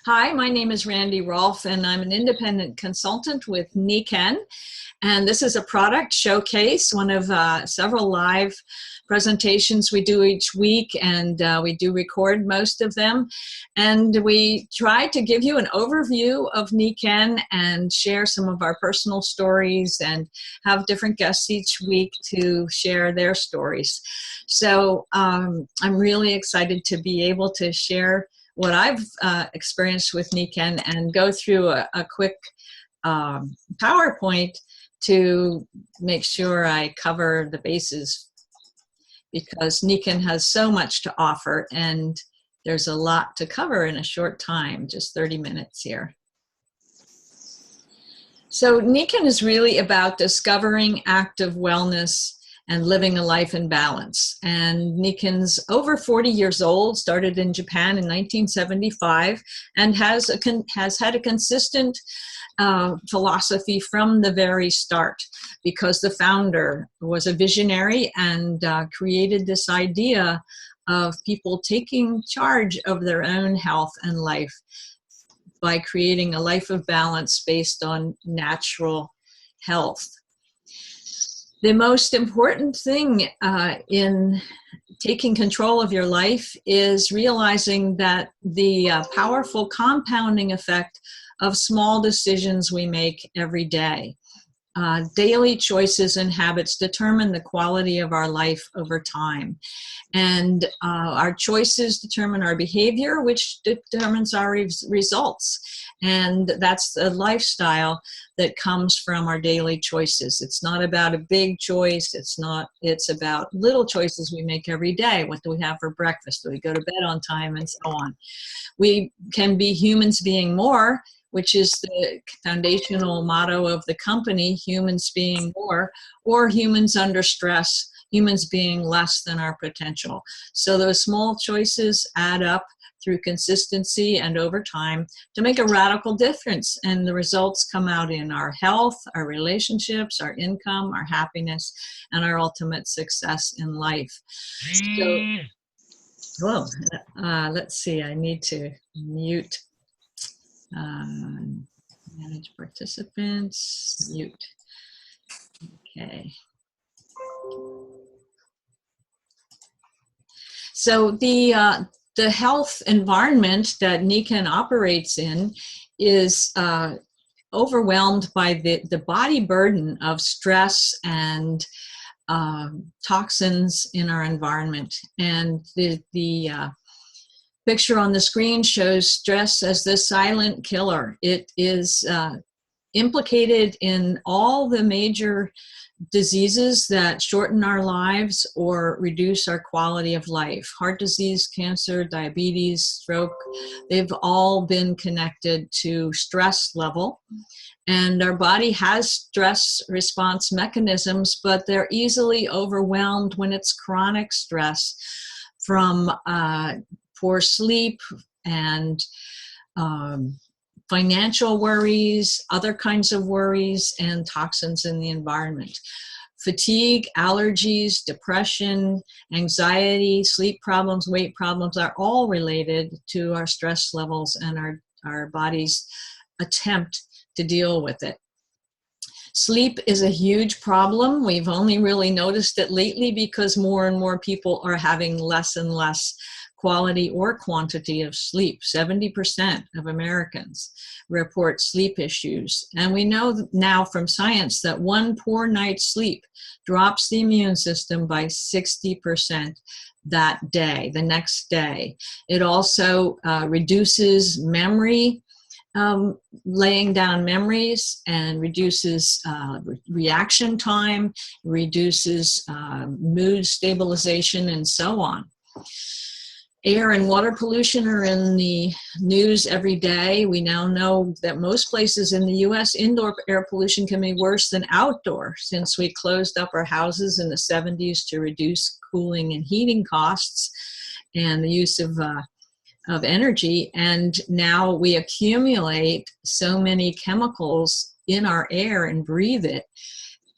Hi, my name is Randy Rolfe, and I'm an independent consultant with Nikken. And this is a product showcase, one of several live presentations we do each week, and we do record most of them. And we try to give you an overview of Nikken and share some of our personal stories and have different guests each week to share their stories. So I'm really excited to be able to share what I've experienced with Nikken and go through a quick PowerPoint to make sure I cover the bases, because Nikken has so much to offer and there's a lot to cover in a short time, just 30 minutes here. So Nikken is really about discovering active wellness and living a life in balance. And Nikken's over 40 years old, started in Japan in 1975, and has had a consistent philosophy from the very start, because the founder was a visionary and created this idea of people taking charge of their own health and life by creating a life of balance based on natural health. The most important thing in taking control of your life is realizing that the powerful compounding effect of small decisions we make every day. Daily choices and habits determine the quality of our life over time. And our choices determine our behavior, which determines our results. And that's the lifestyle that comes from our daily choices. It's not about a big choice. It's about little choices we make every day. What do we have for breakfast? Do we go to bed on time? And so on. We can be humans being more, which is the foundational motto of the company, humans being more, or humans under stress, humans being less than our potential. So those small choices add up through consistency and over time to make a radical difference. And the results come out in our health, our relationships, our income, our happiness, and our ultimate success in life. So, whoa, let's see, I need to mute. Manage participants, mute. Okay. So the health environment that Nikken operates in is overwhelmed by the body burden of stress and toxins in our environment. And the picture on the screen shows stress as the silent killer. It is implicated in all the major diseases that shorten our lives or reduce our quality of life. Heart disease, cancer, diabetes, stroke, they've all been connected to stress level. And our body has stress response mechanisms, but they're easily overwhelmed when it's chronic stress from poor sleep and financial worries, other kinds of worries, and toxins in the environment. Fatigue, allergies, depression, anxiety, sleep problems, weight problems are all related to our stress levels and our body's attempt to deal with it. Sleep is a huge problem. We've only really noticed it lately because more and more people are having less and less quality or quantity of sleep. 70% of Americans report sleep issues. And we know now from science that one poor night's sleep drops the immune system by 60% that day, the next day. It also reduces memory, laying down memories, and reduces reaction time, reduces mood stabilization, and so on. Air and water pollution are in the news every day. We now know that most places in the US, indoor air pollution can be worse than outdoor, since we closed up our houses in the 70s to reduce cooling and heating costs and the use of energy. And now we accumulate so many chemicals in our air and breathe it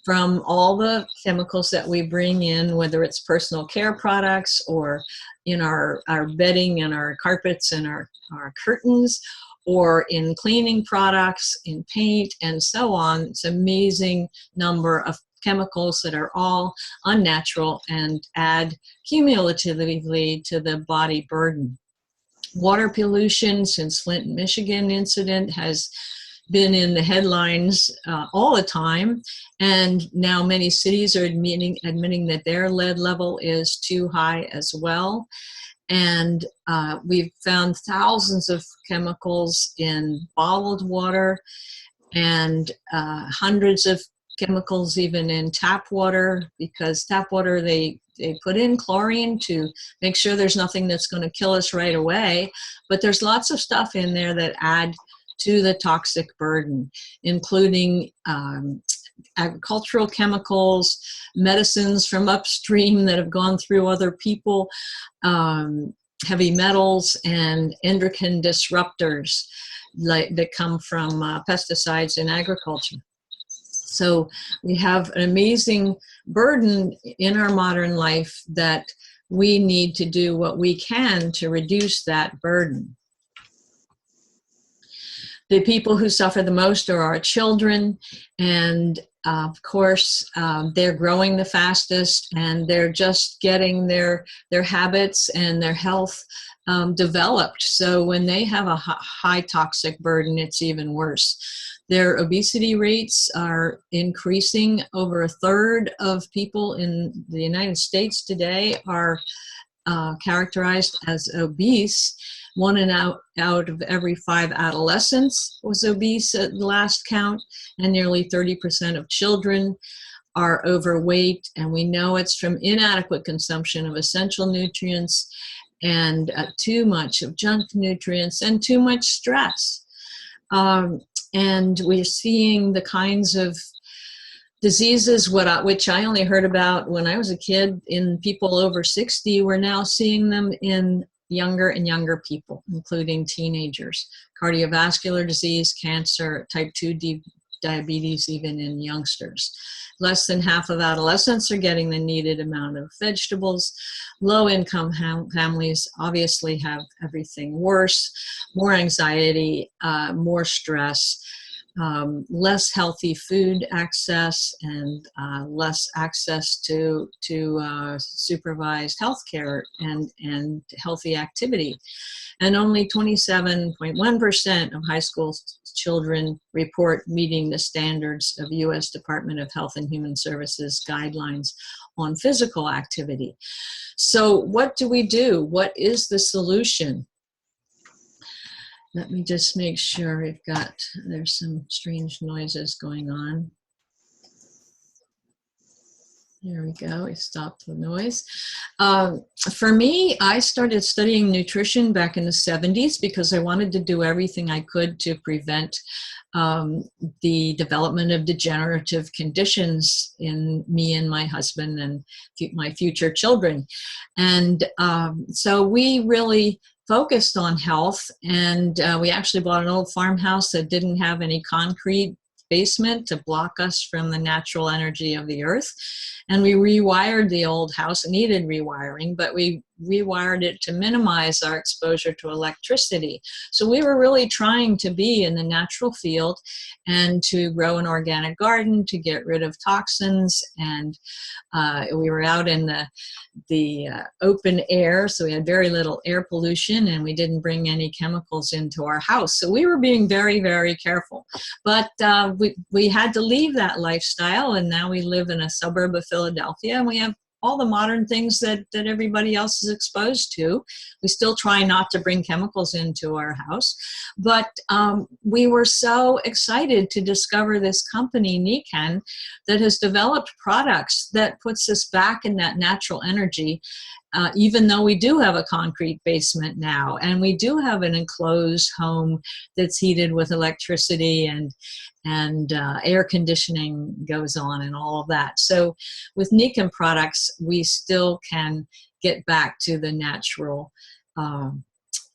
from all the chemicals that we bring in, whether it's personal care products or in our bedding and our carpets and our curtains, or in cleaning products, in paint, and so on. It's an amazing number of chemicals that are all unnatural and add cumulatively to the body burden. Water pollution, since Flint, Michigan incident, has been in the headlines all the time, and now many cities are admitting that their lead level is too high as well. And we've found thousands of chemicals in bottled water, and hundreds of chemicals even in tap water, because tap water, they put in chlorine to make sure there's nothing that's going to kill us right away, but there's lots of stuff in there that add to the toxic burden, including agricultural chemicals, medicines from upstream that have gone through other people, heavy metals, and endocrine disruptors that come from pesticides in agriculture. So we have an amazing burden in our modern life that we need to do what we can to reduce that burden. The people who suffer the most are our children, and of course, they're growing the fastest, and they're just getting their habits and their health developed. So when they have a high toxic burden, it's even worse. Their obesity rates are increasing. Over a third of people in the United States today are characterized as obese. 1 out of every 5 adolescents was obese at the last count, and nearly 30% of children are overweight. And we know it's from inadequate consumption of essential nutrients, and too much of junk nutrients, and too much stress. And we're seeing the kinds of diseases which I only heard about when I was a kid in people over 60. We're now seeing them in younger and younger people, including teenagers. Cardiovascular disease, cancer, type 2 diabetes, even in youngsters. Less than half of adolescents are getting the needed amount of vegetables. Low-income families obviously have everything worse, more anxiety, more stress, less healthy food access, and less access to supervised health care and healthy activity. And only 27.1% of high school children report meeting the standards of U.S. Department of Health and Human Services guidelines on physical activity. So what do we do? What is the solution? Let me just make sure there's some strange noises going on. There we go, we stopped the noise. For me, I started studying nutrition back in the 70s because I wanted to do everything I could to prevent the development of degenerative conditions in me and my husband and my future children. And so we really focused on health, and we actually bought an old farmhouse that didn't have any concrete basement to block us from the natural energy of the earth. And we rewired the old house. It needed rewiring, but we rewired it to minimize our exposure to electricity. So we were really trying to be in the natural field and to grow an organic garden, to get rid of toxins. And we were out in the open air, so we had very little air pollution, and we didn't bring any chemicals into our house. So we were being very, very careful. But we had to leave that lifestyle, and now we live in a suburb of Philadelphia, and we have all the modern things that everybody else is exposed to. We still try not to bring chemicals into our house, but we were so excited to discover this company, Nikken, that has developed products that puts us back in that natural energy, even though we do have a concrete basement now, and we do have an enclosed home that's heated with electricity, and air conditioning goes on and all of that. So with Nikken products, we still can get back to the natural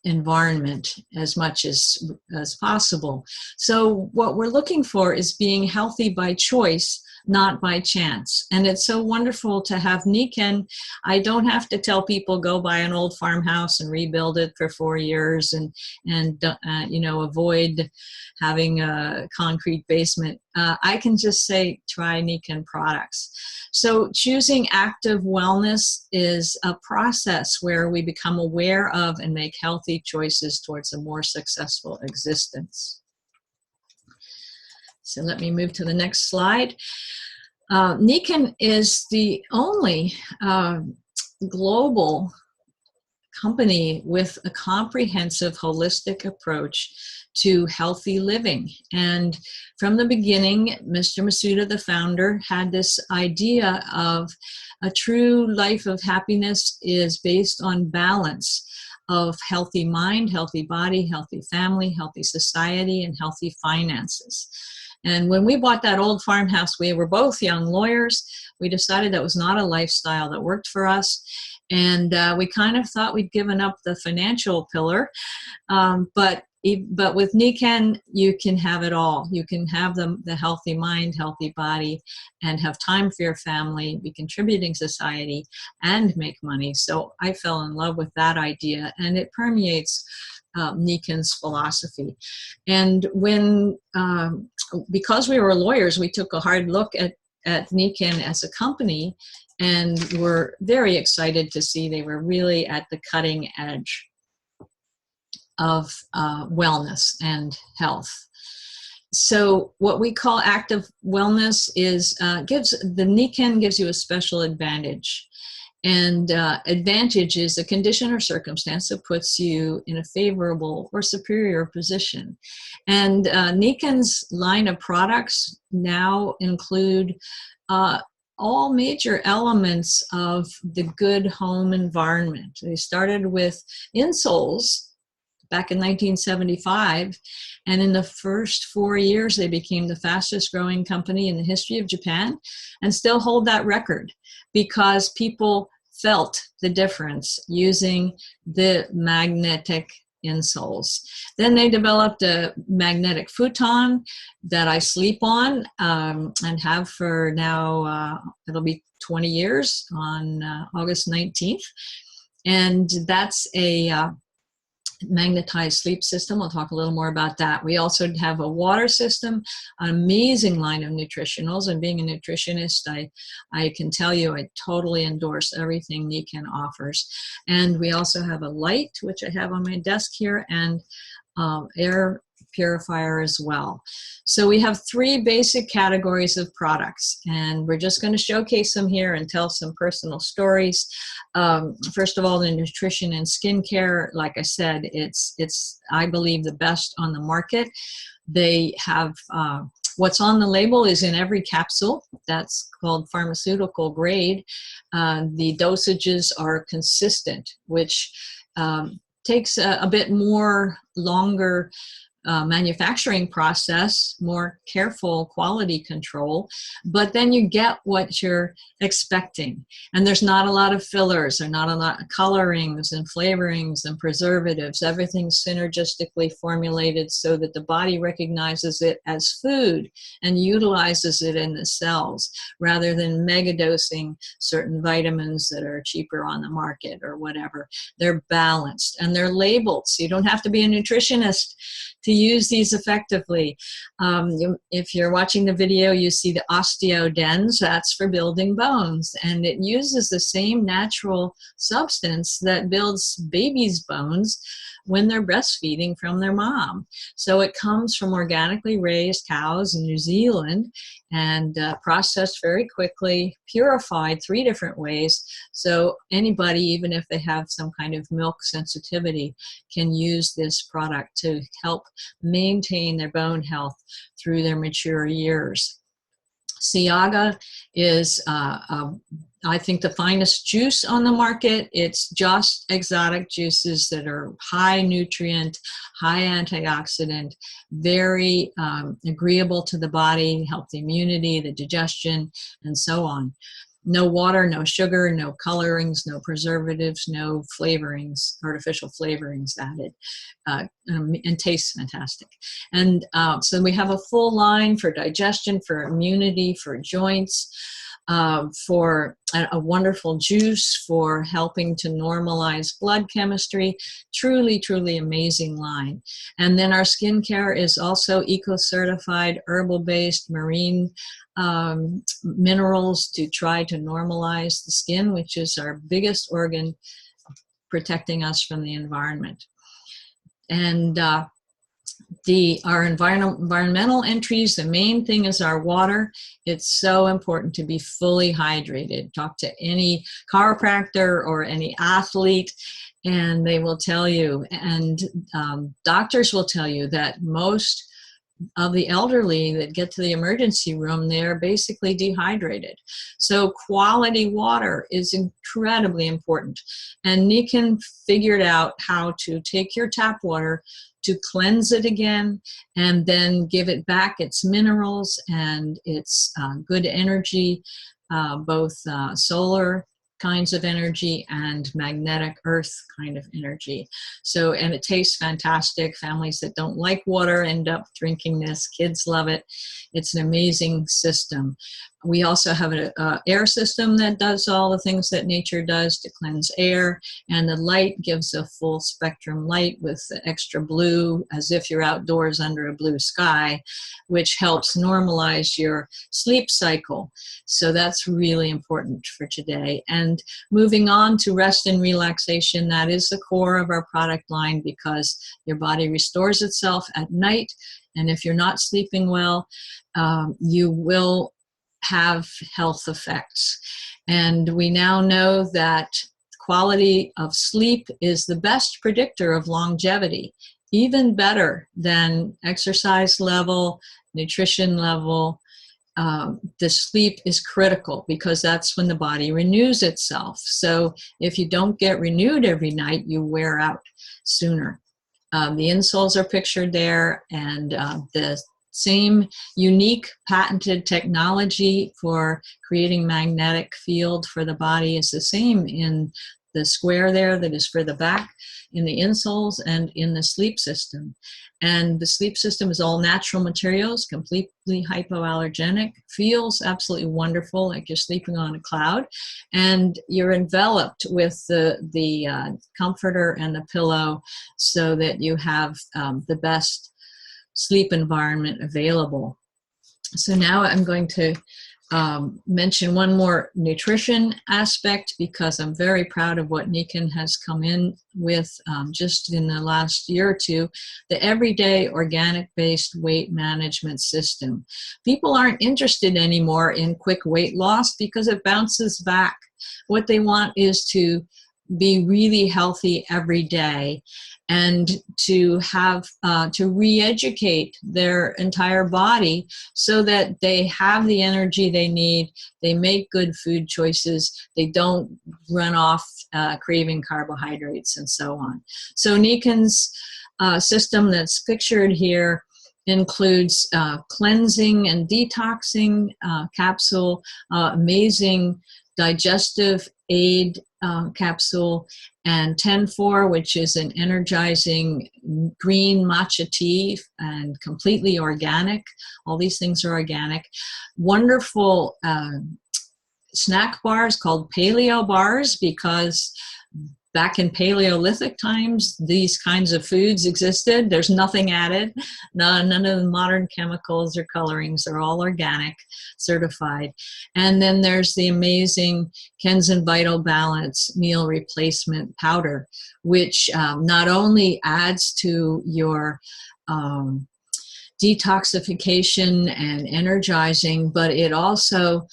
environment as much as possible. So what we're looking for is being healthy by choice not by chance. And it's so wonderful to have Nikken. I don't have to tell people go buy an old farmhouse and rebuild it for 4 years and you know, avoid having a concrete basement. I can just say try Nikken products. So choosing active wellness is a process where we become aware of and make healthy choices towards a more successful existence. So let me move to the next slide. Nikken is the only global company with a comprehensive holistic approach to healthy living. And from the beginning, Mr. Masuda, the founder, had this idea of a true life of happiness is based on balance of healthy mind, healthy body, healthy family, healthy society, and healthy finances. And when we bought that old farmhouse, we were both young lawyers. We decided that was not a lifestyle that worked for us. And we kind of thought we'd given up the financial pillar. But with Nikken, you can have it all. You can have the healthy mind, healthy body, and have time for your family, be contributing society, and make money. So I fell in love with that idea, and it permeates Nikken's philosophy. And when, because we were lawyers, we took a hard look at Nikken as a company, and were very excited to see they were really at the cutting edge of wellness and health. So what we call active wellness is the Nikken gives you a special advantage. And advantage is a condition or circumstance that puts you in a favorable or superior position. And Nikken's line of products now include all major elements of the good home environment. They started with insoles back in 1975, and in the first 4 years, they became the fastest growing company in the history of Japan, and still hold that record because people felt the difference using the magnetic insoles. Then they developed a magnetic futon that I sleep on and have for now, it'll be 20 years on August 19th. And that's a magnetized sleep system. I'll talk a little more about that. We also have a water system, an amazing line of nutritionals, and being a nutritionist, I can tell you I totally endorse everything Nikken offers. And we also have a light, which I have on my desk here, and air purifier as well. So we have 3 basic categories of products, and we're just going to showcase them here and tell some personal stories. First of all, the nutrition and skincare, like I said, it's I believe the best on the market. They have what's on the label is in every capsule. That's called pharmaceutical grade. The dosages are consistent, which takes a bit more longer manufacturing process, more careful quality control, but then you get what you're expecting. And there's not a lot of fillers, or not a lot of colorings and flavorings and preservatives. Everything's synergistically formulated so that the body recognizes it as food and utilizes it in the cells, rather than megadosing certain vitamins that are cheaper on the market or whatever. They're balanced and they're labeled, so you don't have to be a nutritionist to use these effectively. If you're watching the video, you see the osteodens, that's for building bones, and it uses the same natural substance that builds babies' bones when they're breastfeeding from their mom. So it comes from organically raised cows in New Zealand and processed very quickly, purified 3 different ways. So anybody, even if they have some kind of milk sensitivity, can use this product to help maintain their bone health through their mature years. Siaga is I think the finest juice on the market. It's just exotic juices that are high nutrient, high antioxidant, very agreeable to the body, help the immunity, the digestion, and so on. no water, no sugar, no colorings, no preservatives, no flavorings, artificial flavorings added, and tastes fantastic. And so we have a full line for digestion, for immunity, for joints, for a wonderful juice for helping to normalize blood chemistry. Truly, truly amazing line. And then our skincare is also eco-certified, herbal-based, marine minerals to try to normalize the skin, which is our biggest organ protecting us from the environment. And our environmental entries, the main thing is our water. It's so important to be fully hydrated. Talk to any chiropractor or any athlete, and they will tell you, and doctors will tell you that most of the elderly that get to the emergency room, they're basically dehydrated. So quality water is incredibly important. And Nikken figured out how to take your tap water, to cleanse it again, and then give it back its minerals and its good energy, both solar kinds of energy and magnetic earth kind of energy. So, and it tastes fantastic. Families that don't like water end up drinking this. Kids love it. It's an amazing system. We also have an air system that does all the things that nature does to cleanse air, and the light gives a full spectrum light with the extra blue, as if you're outdoors under a blue sky, which helps normalize your sleep cycle. So that's really important for today. And moving on to rest and relaxation, that is the core of our product line, because your body restores itself at night, and if you're not sleeping well, you will have health effects. And we now know that quality of sleep is the best predictor of longevity, even better than exercise level, nutrition level. The sleep is critical because that's when the body renews itself. So if you don't get renewed every night, you wear out sooner. The insoles are pictured there, and the same unique patented technology for creating magnetic field for the body is the same in the square there that is for the back, in the insoles, and in the sleep system. And the sleep system is all natural materials, completely hypoallergenic, feels absolutely wonderful, like you're sleeping on a cloud, and you're enveloped with the comforter and the pillow so that you have the best sleep environment available. So now I'm going to mention one more nutrition aspect, because I'm very proud of what Nikken has come in with just in the last year or two, the everyday organic-based weight management system. People aren't interested anymore in quick weight loss because it bounces back. What they want is to be really healthy every day, and to have to re-educate their entire body so that they have the energy they need, they make good food choices, they don't run off craving carbohydrates and so on. So Nikken's system that's pictured here includes cleansing and detoxing capsule, amazing digestive aid capsule, and 10-4, which is an energizing green matcha tea and completely organic. All these things are organic. Wonderful snack bars called paleo bars, because back in Paleolithic times, these kinds of foods existed. There's nothing added, none of the modern chemicals or colorings. They're all organic, certified. And then there's the amazing Kenzen Vital Balance meal replacement powder, which not only adds to your detoxification and energizing, but it also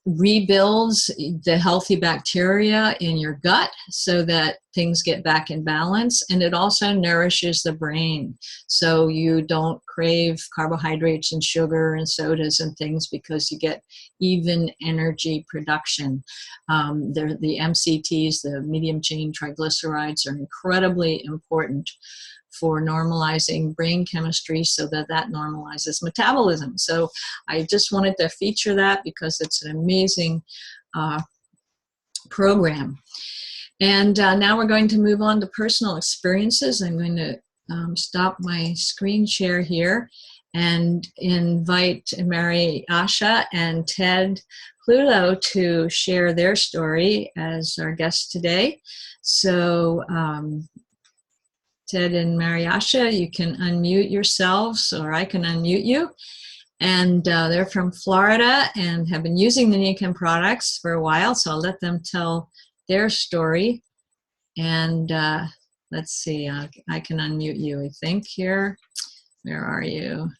rebuilds the healthy bacteria in your gut so that things get back in balance. And it also nourishes the brain, so you don't crave carbohydrates and sugar and sodas and things, because you get even energy production. The MCTs, the medium chain triglycerides, are incredibly important for normalizing brain chemistry so that that normalizes metabolism. So I just wanted to feature that because it's an amazing program. And now we're going to move on to personal experiences. I'm going to stop my screen share here and invite Mariasha and Ted Clulo to share their story as our guests today. So Ted and Mariasha, you can unmute yourselves, or I can unmute you. And they're from Florida and have been using the Nikken products for a while, so I'll let them tell their story. And let's see, I can unmute you, I think, here. Where are you?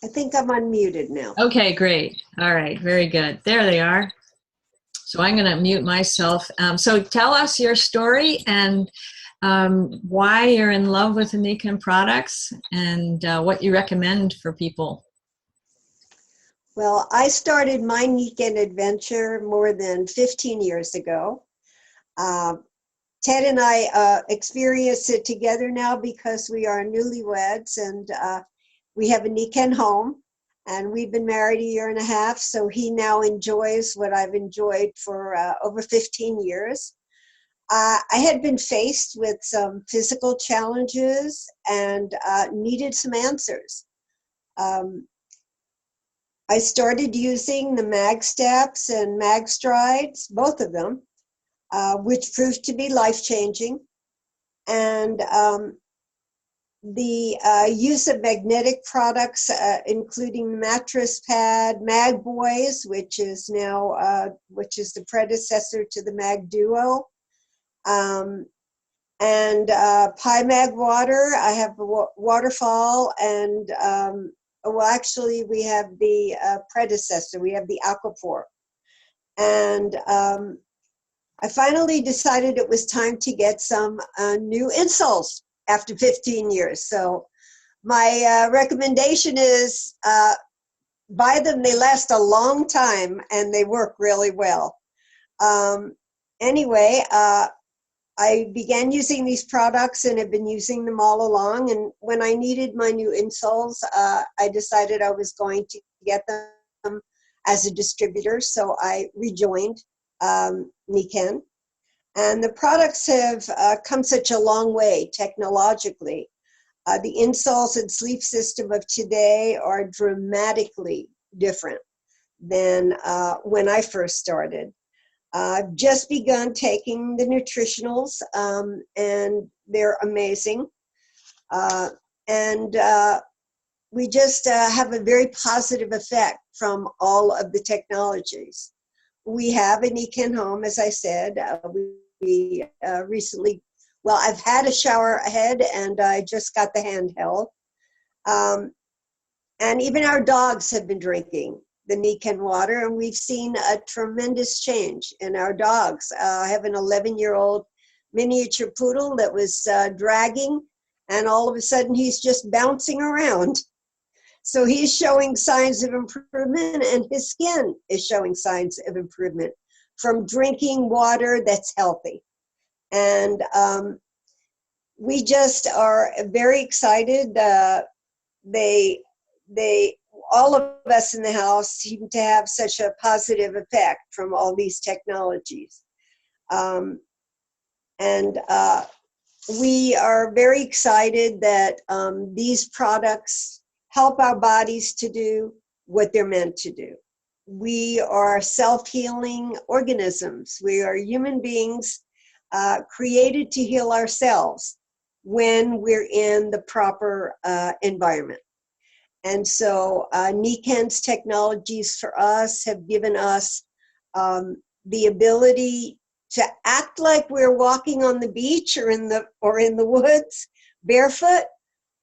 I think I'm unmuted now. Okay, great. All right, very good. There they are. So I'm going to mute myself. So tell us your story and why you're in love with the Nikken products and what you recommend for people. Well, I started my Nikken adventure more than 15 years ago. Ted and I experience it together now because we are newlyweds, and we have a Nikken home, and we've been married a year and a half, so he now enjoys what I've enjoyed for over 15 years. I had been faced with some physical challenges and needed some answers. I started using the Mag Steps and Mag Strides, both of them, which proved to be life-changing. And the use of magnetic products, including the mattress pad, Mag Boys, which is now, which is the predecessor to the Mag Duo, and Mag Water. I have the Waterfall, and well, actually, we have the predecessor. We have the Aquaphor. And I finally decided it was time to get some new insoles after 15 years. So my recommendation is buy them. They last a long time, and they work really well. Anyway, I began using these products and have been using them all along. And when I needed my new insoles, I decided I was going to get them as a distributor. So I rejoined Nikken. And the products have come such a long way technologically. The insoles and sleep system of today are dramatically different than when I first started. I've just begun taking the nutritionals, and they're amazing. And we just have a very positive effect from all of the technologies. We have a Nikken home, as I said. We recently, well, I've had a shower head, and I just got the handheld. And even our dogs have been drinking the Nikken water, and we've seen a tremendous change in our dogs. I have an 11-year-old miniature poodle that was dragging, and all of a sudden he's just bouncing around. So he's showing signs of improvement, and his skin is showing signs of improvement from drinking water that's healthy. And we just are very excited. All of us in the house seem to have such a positive effect from all these technologies. We are very excited that these products help our bodies to do what they're meant to do. We are self-healing organisms. We are human beings created to heal ourselves when we're in the proper environment. And so Nikken's technologies for us have given us the ability to act like we're walking on the beach or in the woods barefoot.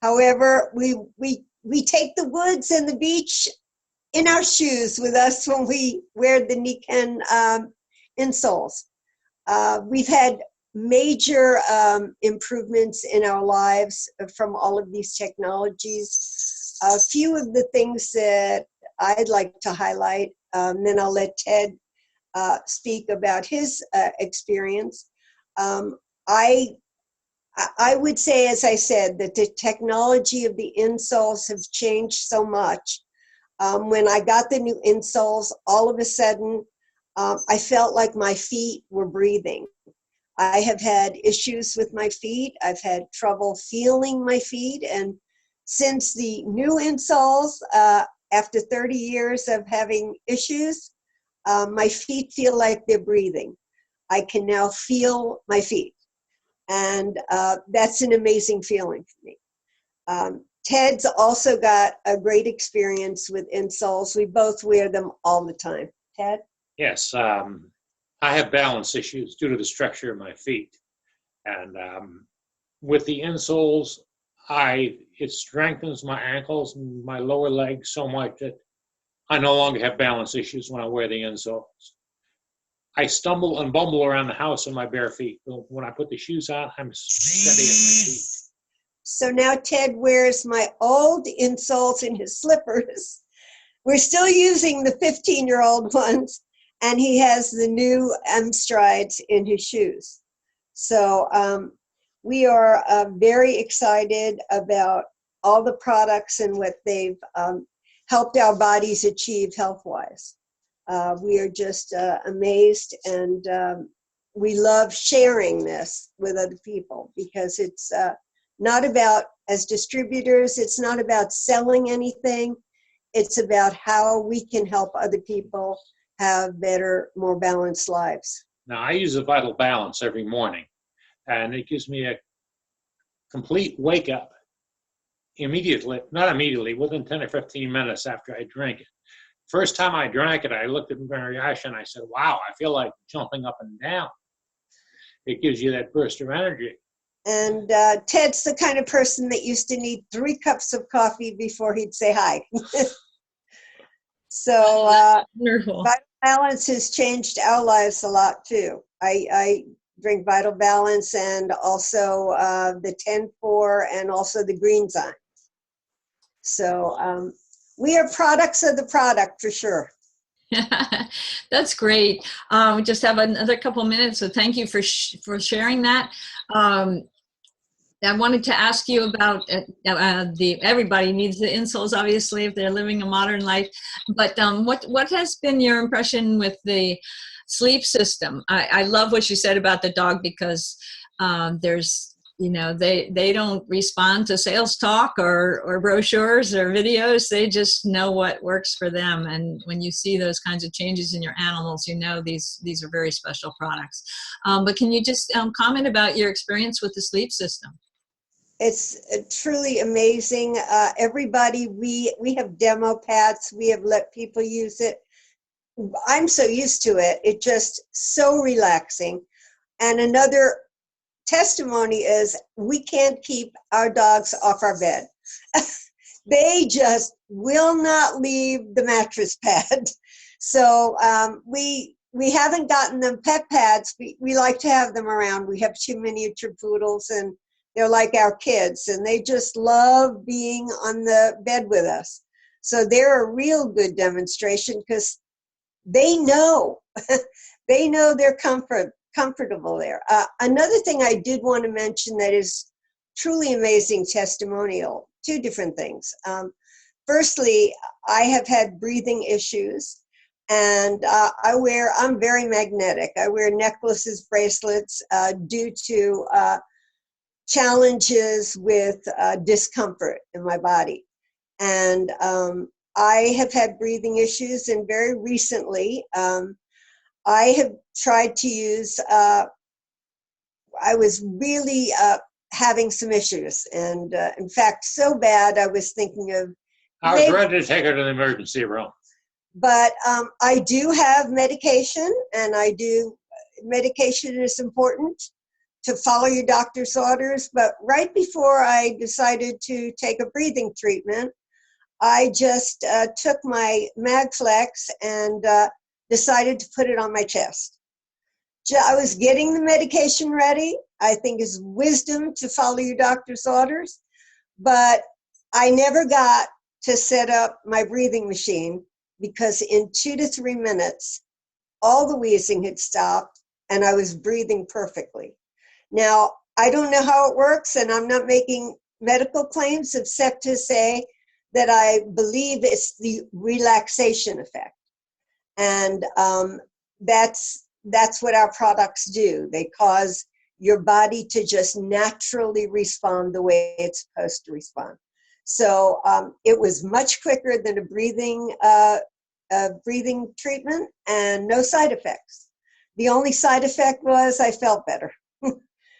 However, we take the woods and the beach in our shoes with us when we wear the Nikken insoles. We've had major improvements in our lives from all of these technologies. A few of the things that I'd like to highlight, then I'll let Ted speak about his experience. I I would say, as I said, that the technology of the insoles have changed so much. When I got the new insoles, all of a sudden, I felt like my feet were breathing. I have had issues with my feet. I've had trouble feeling my feet. And since the new insoles, after 30 years of having issues, my feet feel like they're breathing. I can now feel my feet. And that's an amazing feeling for me. Ted's also got a great experience with insoles. We both wear them all the time. Ted? Yes, I have balance issues due to the structure of my feet. And with the insoles, it strengthens my ankles and my lower legs so much that I no longer have balance issues when I wear the insoles. I stumble and bumble around the house in my bare feet. When I put the shoes on, I'm steady in my feet. So now Ted wears my old insoles in his slippers. We're still using the 15-year-old ones, and he has the new M-Strides in his shoes. So we are very excited about all the products and what they've helped our bodies achieve health-wise. We are just amazed, and we love sharing this with other people because it's not about, as distributors, it's not about selling anything. It's about how we can help other people have better, more balanced lives. Now, I use a Vital Balance every morning, and it gives me a complete wake up immediately, not immediately, within 10 or 15 minutes after I drink it. First time I drank it, I looked at Mariasha and I said, wow, I feel like jumping up and down. It gives you that burst of energy. And Ted's the kind of person that used to need 3 cups of coffee before he'd say hi. So Wonderful. Vital Balance has changed our lives a lot too. I drink Vital Balance and also the 10-4 and also the Greenzyme. So we are products of the product for sure. That's great. We just have another couple minutes, so thank you for sharing that. I wanted to ask you about everybody needs the insoles, obviously, if they're living a modern life. But what has been your impression with the sleep system? I love what you said about the dog because there's, they don't respond to sales talk or brochures or videos. They just know what works for them. And when you see those kinds of changes in your animals, these are very special products. But can you just comment about your experience with the sleep system? It's truly amazing. Everybody, we have demo pads. We have let people use it. I'm so used to it. It's just so relaxing. And another testimony is we can't keep our dogs off our bed. They just will not leave the mattress pad. So we haven't gotten them pet pads. We like to have them around. We have 2 miniature poodles, and they're like our kids, and they just love being on the bed with us. So they're a real good demonstration because they know, they know they're comfortable there. Another thing I did want to mention that is truly amazing testimonial, 2 different things. Firstly, I have had breathing issues, and I'm very magnetic. I wear necklaces, bracelets due to challenges with discomfort in my body. And I have had breathing issues, and very recently I have tried to use, I was really having some issues, and in fact so bad I was thinking of I was ready to take her to the emergency room. But I do have medication, and medication is important to follow your doctor's orders. But right before I decided to take a breathing treatment, I just took my Magflex and decided to put it on my chest. I was getting the medication ready. I think it's wisdom to follow your doctor's orders, but I never got to set up my breathing machine because in 2 to 3 minutes, all the wheezing had stopped and I was breathing perfectly. Now, I don't know how it works, and I'm not making medical claims except to say that I believe it's the relaxation effect. And that's what our products do. They cause your body to just naturally respond the way it's supposed to respond. So it was much quicker than a breathing treatment, and no side effects. The only side effect was I felt better.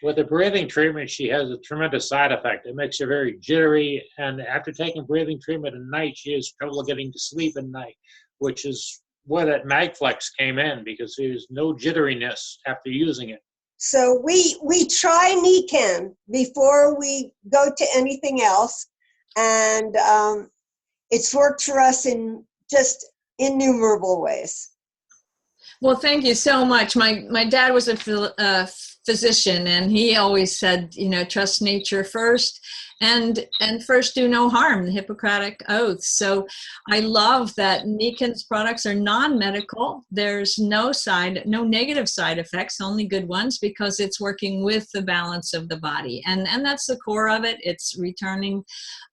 With the breathing treatment, she has a tremendous side effect. It makes her very jittery, and after taking breathing treatment at night, she has trouble getting to sleep at night, which is where that MagFlex came in, because there's no jitteriness after using it. So we try Nikken before we go to anything else, and it's worked for us in just innumerable ways. Well, thank you so much. My dad was a physician, and he always said, you know, trust nature first, and first do no harm, the Hippocratic Oath. So I love that Nikken's products are non-medical. There's no negative side effects, only good ones, because it's working with the balance of the body. And that's the core of it. It's returning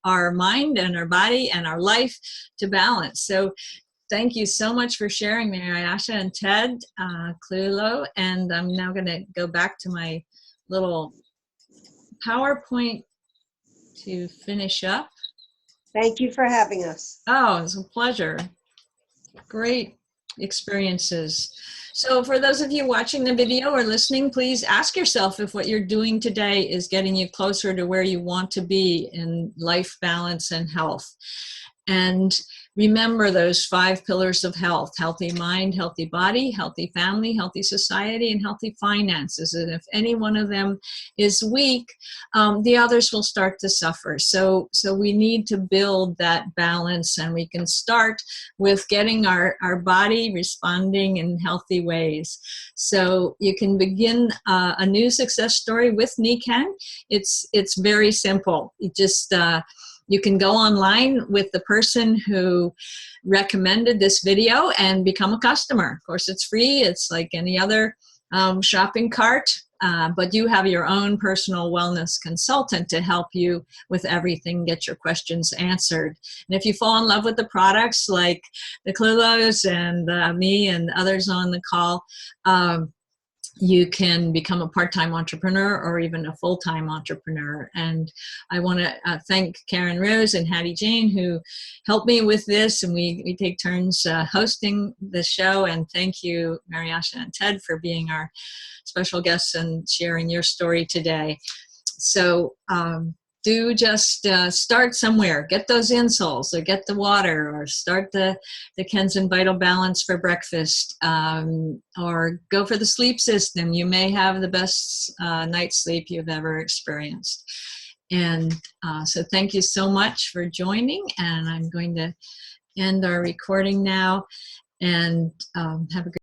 our mind and our body and our life to balance. So thank you so much for sharing, Mariasha and Ted Clulo. And I'm now going to go back to my little PowerPoint to finish up. Thank you for having us. Oh, it's a pleasure. Great experiences. So for those of you watching the video or listening, please ask yourself if what you're doing today is getting you closer to where you want to be in life balance and health. And remember those 5 pillars of health: healthy mind, healthy body, healthy family, healthy society, and healthy finances. And if any one of them is weak, the others will start to suffer. So we need to build that balance, and we can start with getting our body responding in healthy ways. So you can begin a new success story with Nikken. It's very simple. You just you can go online with the person who recommended this video and become a customer. Of course, it's free. It's like any other shopping cart, but you have your own personal wellness consultant to help you with everything, get your questions answered. And if you fall in love with the products like the Clulos and me and others on the call, you can become a part-time entrepreneur or even a full-time entrepreneur. And I want to thank Karen Rose and Hattie Jane, who helped me with this, and we take turns hosting the show. And thank you, Mariasha and Ted, for being our special guests and sharing your story today. So do just start somewhere. Get those insoles, or get the water, or start the Kenzen Vital Balance for breakfast, or go for the sleep system. You may have the best night's sleep you've ever experienced. And so thank you so much for joining, and I'm going to end our recording now, and have a good